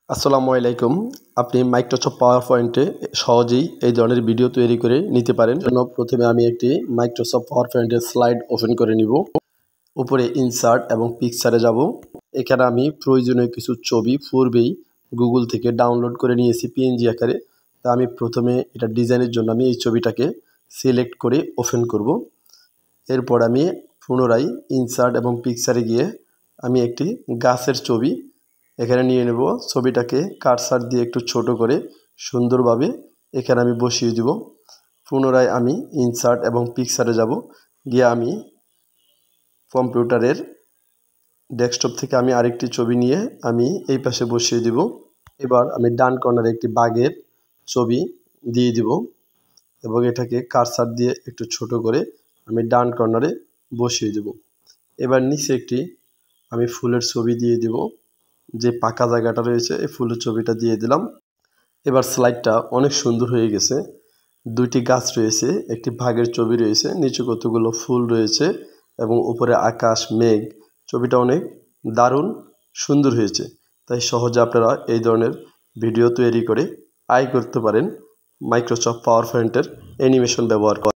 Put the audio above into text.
আসসালামু আলাইকুম। আপনি মাইক্রোসফট পাওয়ার পয়েন্টে সহজেই এই ধরনের ভিডিও তৈরি করে নিতে পারেন। জন্য প্রথমে আমি একটি মাইক্রোসফট পাওয়ার পয়েন্টের স্লাইড ওপেন করে নিব। উপরে ইনসার্ট এবং পিকচারে যাব। এখানে আমি প্রয়োজনীয় কিছু ছবি পূর্বেই গুগল থেকে ডাউনলোড করে নিয়েছি পিএনজি আকারে। তা আমি প্রথমে এটা ডিজাইনের জন্য আমি এই ছবিটাকে সিলেক্ট করে ওপেন করব। এরপর আমি পুনরায় ইনসার্ট এবং পিকচারে গিয়ে আমি একটি গাছের ছবি এখানে নিয়ে নেব। ছবিটাকে কার্সার দিয়ে একটু ছোট করে সুন্দরভাবে এখানে আমি বসিয়ে দিব। পুনরায় আমি ইনসার্ট এবং পিকচারে যাব। গিয়ে আমি কম্পিউটারের ডেস্কটপ থেকে আমি আরেকটি ছবি নিয়ে আমি এই পাশে বসিয়ে দিব। এবার আমি ডান কর্নারে একটি বাঘের ছবি দিয়ে দিব এবং এটাকে কার্সার দিয়ে একটু ছোট করে আমি ডান কর্নারে বসিয়ে দেব। এবার নিচে একটি আমি ফুলের ছবি দিয়ে দিব। যে পাকা জায়গাটা রয়েছে এই ফুলের ছবিটা দিয়ে দিলাম। এবার স্লাইডটা অনেক সুন্দর হয়ে গেছে। দুইটি গাছ রয়েছে, একটি বাঘের ছবি রয়েছে, নিচে কতগুলো ফুল রয়েছে এবং উপরে আকাশ মেঘ। ছবিটা অনেক দারুণ সুন্দর হয়েছে। তাই সহজে আপনারা এই ধরনের ভিডিও তৈরি করে আয় করতে পারেন মাইক্রোসফট পাওয়ার পয়েন্টের অ্যানিমেশন ব্যবহার করে।